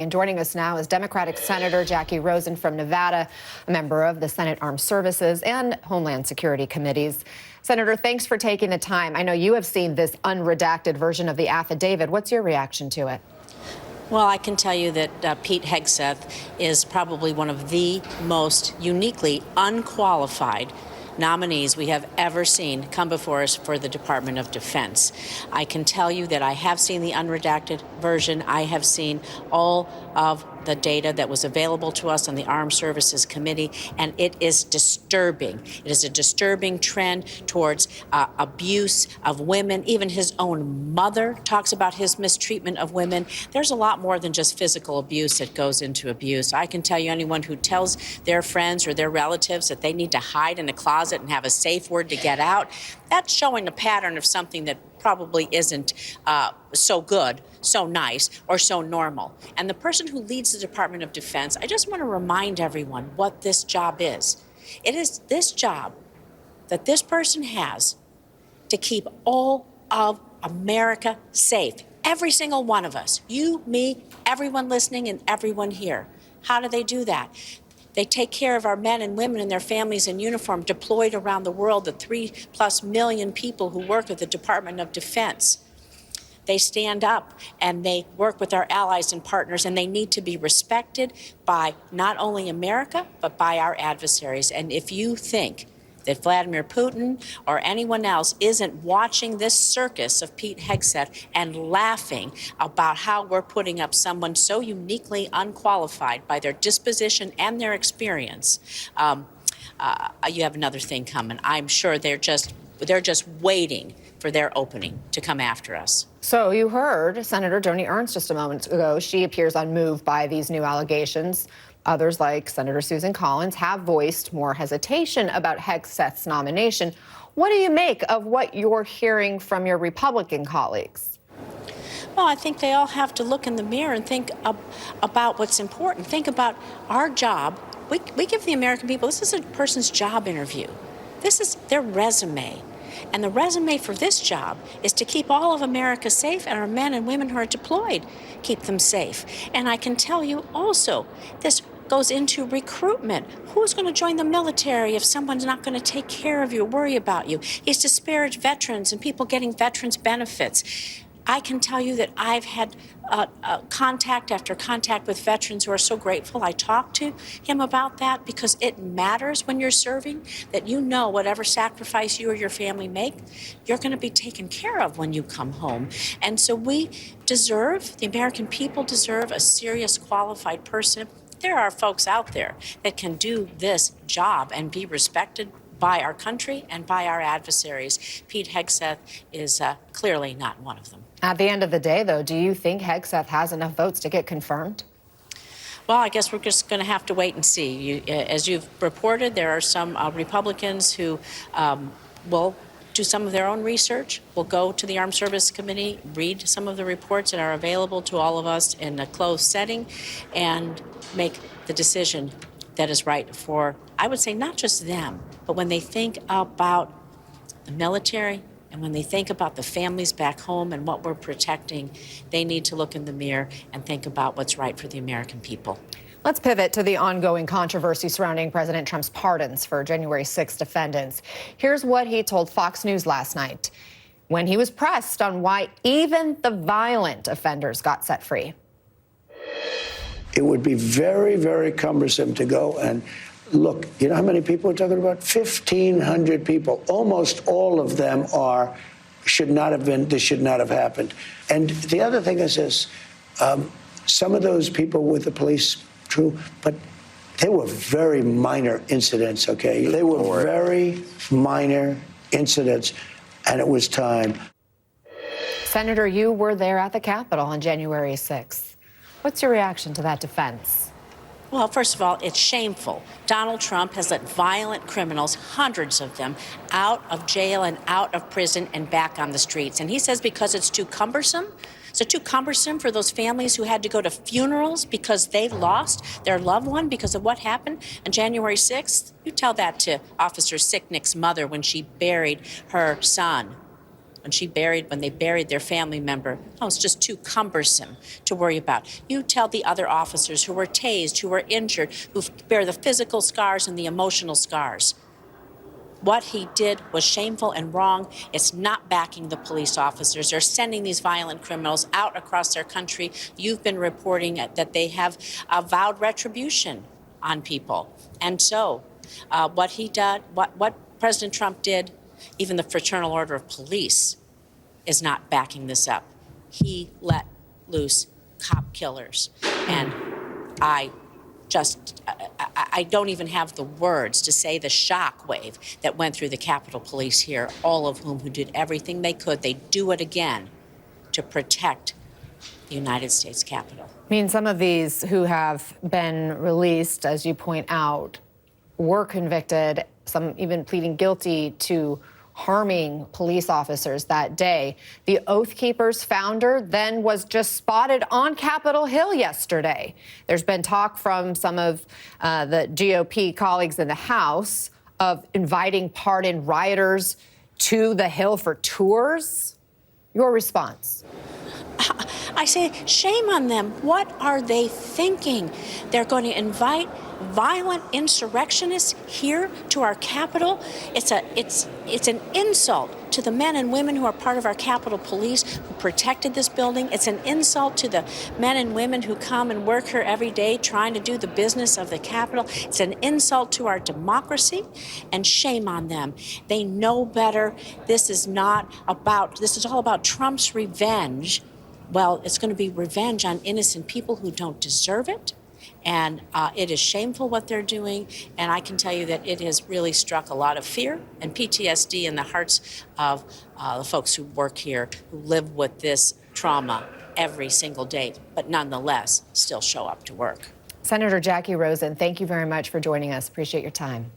And joining us now is Democratic Senator Jackie Rosen from Nevada, a member of the Senate Armed Services and Homeland Security Committees. Senator, thanks for taking the time. I know you have seen this unredacted version of the affidavit. What's your reaction to it? Well, I can tell you that Pete Hegseth is probably one of the most uniquely unqualified nominees we have ever seen come before us for the Department of Defense. I can tell you that I have seen the unredacted version. I have seen all of the data that was available to us on the Armed Services Committee, and it is disturbing. It is a disturbing trend towards abuse of women. Even his own mother talks about his mistreatment of women. There's a lot more than just physical abuse that goes into abuse. I can tell you, anyone who tells their friends or their relatives that they need to hide in a closet and have a safe word to get out, that's showing a pattern of something that probably isn't so good, so nice, or so normal. And the person who leads the Department of Defense, I just want to remind everyone what this job is. It is this job that this person has to keep all of America safe. Every single one of us, you, me, everyone listening, and everyone here. How do they do that? They take care of our men and women and their families in uniform deployed around the world, the 3+ million people who work at the Department of Defense. They stand up and they work with our allies and partners, and they need to be respected by not only America, but by our adversaries. And if you think that Vladimir Putin or anyone else isn't watching this circus of Pete Hegseth and laughing about how we're putting up someone so uniquely unqualified by their disposition and their experience, you have another thing coming. I'm sure they're just waiting for their opening to come after us. So you heard Senator Joni Ernst just a moment ago. She appears unmoved by these new allegations. Others, like Senator Susan Collins, have voiced more hesitation about Hegseth's nomination. What do you make of what you're hearing from your Republican colleagues? Well, I think they all have to look in the mirror and think about what's important. Think about our job. We give the American people, this is a person's job interview. This is their resume. And the resume for this job is to keep all of America safe, and our men and women who are deployed, keep them safe. And I can tell you also, this goes into recruitment. Who's going to join the military if someone's not going to take care of you, worry about you? He's disparaged veterans and people getting veterans benefits. I can tell you that I've had contact after contact with veterans who are so grateful I talked to him about that, because it matters when you're serving that you know whatever sacrifice you or your family make, you're going to be taken care of when you come home. And so the American people deserve a serious, qualified person. There are folks out there that can do this job and be respected by our country and by our adversaries. Pete Hegseth is clearly not one of them. At the end of the day, though, do you think Hegseth has enough votes to get confirmed? Well, I guess we're just going to have to wait and see. As you've reported, there are some Republicans who will do some of their own research, will go to the Armed Services Committee, read some of the reports that are available to all of us in a closed setting, and make the decision that is right for, I would say, not just them, but when they think about the military and when they think about the families back home and what we're protecting, they need to look in the mirror and think about what's right for the American people. Let's pivot to the ongoing controversy surrounding President Trump's pardons for January 6 defendants. Here's what he told Fox News last night when he was pressed on why even the violent offenders got set free. It would be very, very cumbersome to go and look. You know how many people we're talking about? 1,500 people. Almost all of them should not have been, this should not have happened. And the other thing is this, some of those people with the police, true, but they were very minor incidents, okay? They were very minor incidents, and it was time. Senator, you were there at the Capitol on January 6th. What's your reaction to that defense? Well, first of all, it's shameful. Donald Trump has let violent criminals, hundreds of them, out of jail and out of prison and back on the streets. And he says because it's too cumbersome. Is it too cumbersome for those families who had to go to funerals because they lost their loved one because of what happened on January 6th? You tell that to Officer Sicknick's mother when she buried her son. when they buried their family member. Oh, it's just too cumbersome to worry about. You tell the other officers who were tased, who were injured, who bear the physical scars and the emotional scars. What he did was shameful and wrong. It's not backing the police officers. They're sending these violent criminals out across their country. You've been reporting that they have vowed retribution on people. And so what he did, what President Trump did, even the Fraternal Order of Police is not backing this up. He let loose cop killers. And I don't even have the words to say the shockwave that went through the Capitol Police here, all of whom who did everything they could. They do it again to protect the United States Capitol. I mean, some of these who have been released, as you point out, were convicted, some even pleading guilty to harming police officers that day. The Oath Keepers founder then was just spotted on Capitol Hill yesterday. There's been talk from some of the GOP colleagues in the House of inviting pardoned rioters to the Hill for tours. Your response? I say, shame on them. What are they thinking? They're going to invite violent insurrectionists here to our Capitol. It's an insult to the men and women who are part of our Capitol Police who protected this building. It's an insult to the men and women who come and work here every day trying to do the business of the Capitol. It's an insult to our democracy, and shame on them. They know better. This is all about Trump's revenge. Well, it's going to be revenge on innocent people who don't deserve it. And it is shameful what they're doing. And I can tell you that it has really struck a lot of fear and PTSD in the hearts of the folks who work here, who live with this trauma every single day, but nonetheless still show up to work. Senator Jackie Rosen, thank you very much for joining us. Appreciate your time.